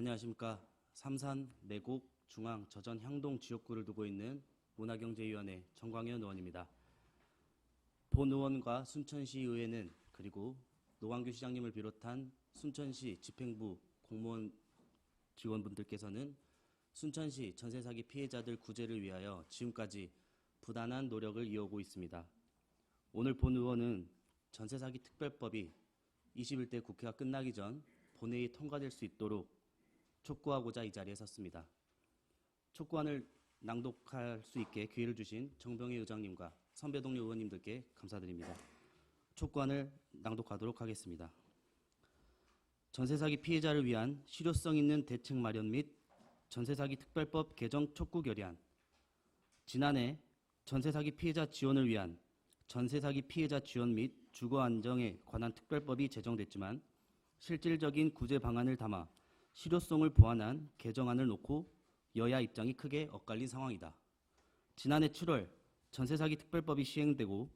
안녕하십니까. 삼산, 내곡, 중앙, 저전, 향동 지역구를 두고 있는 문화경제위원회 정광현 의원입니다. 본 의원과 순천시의회는 그리고 노광규 시장님을 비롯한 순천시 집행부 공무원 직원분들께서는 순천시 전세사기 피해자들 구제를 위하여 지금까지 부단한 노력을 이어오고 있습니다. 오늘 본 의원은 전세사기 특별법이 21대 국회가 끝나기 전 본회의 통과될 수 있도록 촉구하고자 이 자리에 섰습니다. 촉구안을 낭독할 수 있게 기회를 주신 정병희 의장님과 선배 동료 의원님들께 감사드립니다. 촉구안을 낭독하도록 하겠습니다. 전세사기 피해자를 위한 실효성 있는 대책 마련 및 전세사기 특별법 개정 촉구 결의안. 지난해 전세사기 피해자 지원을 위한 전세사기 피해자 지원 및 주거 안정에 관한 특별법이 제정됐지만 실질적인 구제 방안을 담아 실효성을 보완한 개정안을 놓고 여야 입장이 크게 엇갈린 상황이다. 지난해 7월 전세사기 특별법이 시행되고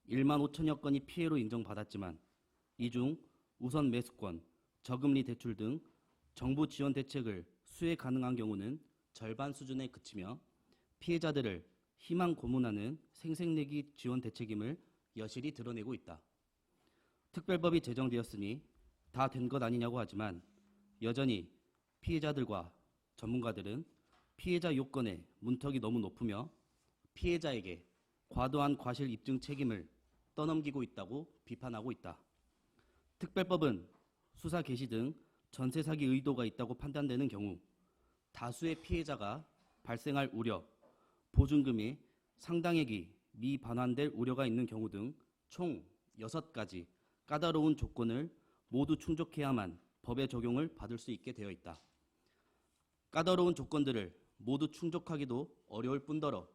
1만 5천여 건이 피해로 인정받았지만 이 중 우선 매수권, 저금리 대출 등 정부 지원 대책을 수혜 가능한 경우는 절반 수준에 그치며 피해자들을 희망 고문하는 생색내기 지원 대책임을 여실히 드러내고 있다. 특별법이 제정되었으니 다 된 것 아니냐고 하지만 여전히 피해자들과 전문가들은 피해자 요건의 문턱이 너무 높으며 피해자에게 과도한 과실 입증 책임을 떠넘기고 있다고 비판하고 있다. 특별법은 수사 개시 등 전세 사기 의도가 있다고 판단되는 경우 다수의 피해자가 발생할 우려, 보증금이 상당액이 미반환될 우려가 있는 경우 등 총 6가지 까다로운 조건을 모두 충족해야만 법의 적용을 받을 수 있게 되어 있다. 까다로운 조건들을 모두 충족하기도 어려울 뿐더러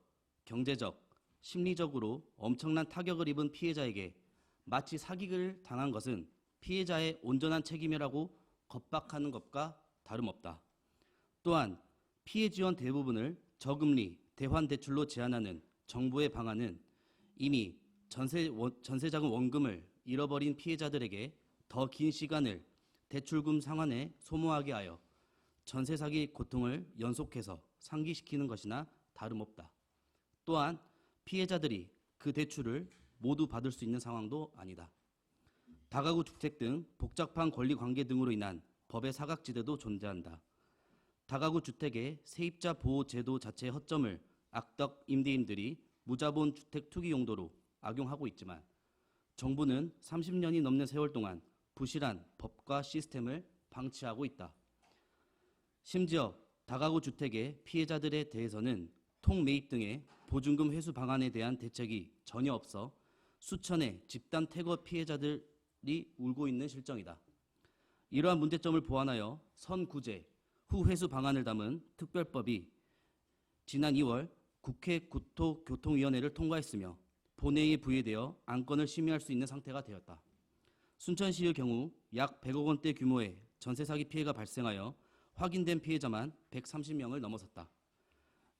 경제적, 심리적으로 엄청난 타격을 입은 피해자에게 마치 사기를 당한 것은 피해자의 온전한 책임이라고 겁박하는 것과 다름없다. 또한 피해 지원 대부분을 저금리, 대환대출로 제한하는 정부의 방안은 이미 전세자금 원금을 잃어버린 피해자들에게 더 긴 시간을 대출금 상환에 소모하게 하여 전세 사기 고통을 연속해서 상기시키는 것이나 다름없다. 또한 피해자들이 그 대출을 모두 받을 수 있는 상황도 아니다. 다가구 주택 등 복잡한 권리관계 등으로 인한 법의 사각지대도 존재한다. 다가구 주택의 세입자 보호 제도 자체의 허점을 악덕 임대인들이 무자본 주택 투기 용도로 악용하고 있지만 정부는 30년이 넘는 세월 동안 부실한 법과 시스템을 방치하고 있다. 심지어 다가구 주택의 피해자들에 대해서는 통매입 등의 보증금 회수 방안에 대한 대책이 전혀 없어 수천의 집단 퇴거 피해자들이 울고 있는 실정이다. 이러한 문제점을 보완하여 선구제, 후회수 방안을 담은 특별법이 지난 2월 국회 국토교통위원회를 통과했으며 본회의에 부의되어 안건을 심의할 수 있는 상태가 되었다. 순천시의 경우 약 100억 원대 규모의 전세 사기 피해가 발생하여 확인된 피해자만 130명을 넘어섰다.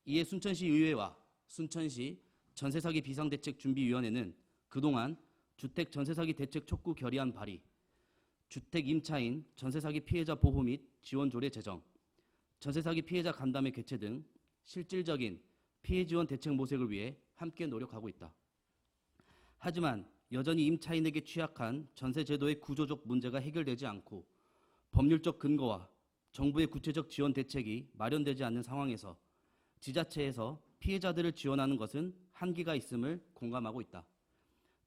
이에 순천시 의회와 순천시 전세사기 비상대책준비위원회는 그동안 주택 전세사기 대책 촉구 결의안 발의, 주택 임차인 전세사기 피해자 보호 및 지원 조례 제정, 전세사기 피해자 간담회 개최 등 실질적인 피해 지원 대책 모색을 위해 함께 노력하고 있다. 하지만 여전히 임차인에게 취약한 전세제도의 구조적 문제가 해결되지 않고 법률적 근거와 정부의 구체적 지원 대책이 마련되지 않는 상황에서 지자체에서 피해자들을 지원하는 것은 한계가 있음을 공감하고 있다.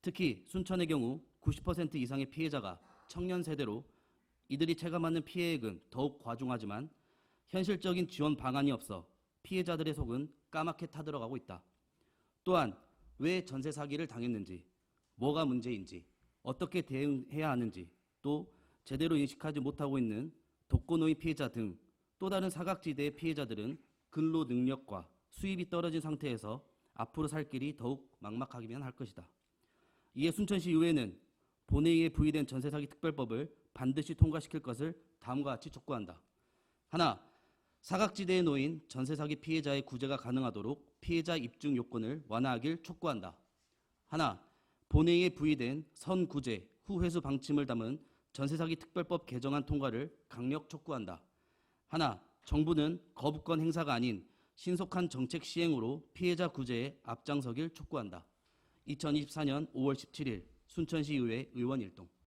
특히 순천의 경우 90% 이상의 피해자가 청년 세대로 이들이 체감하는 피해액은 더욱 과중하지만 현실적인 지원 방안이 없어 피해자들의 속은 까맣게 타들어가고 있다. 또한 왜 전세 사기를 당했는지, 뭐가 문제인지, 어떻게 대응해야 하는지, 또 제대로 인식하지 못하고 있는 독거노인 피해자 등 또 다른 사각지대의 피해자들은 근로 능력과 수입이 떨어진 상태에서 앞으로 살 길이 더욱 막막하기만 할 것이다. 이에 순천시 의회는 본회의에 부의된 전세사기 특별법을 반드시 통과시킬 것을 다음과 같이 촉구한다. 하나, 사각지대에 놓인 전세사기 피해자의 구제가 가능하도록 피해자 입증 요건을 완화하길 촉구한다. 하나, 본회의에 부의된 선구제, 후회수 방침을 담은 전세사기 특별법 개정안 통과를 강력 촉구한다. 하나, 정부는 거부권 행사가 아닌 신속한 정책 시행으로 피해자 구제에 앞장서길 촉구한다. 2024년 5월 17일 순천시의회 의원 일동.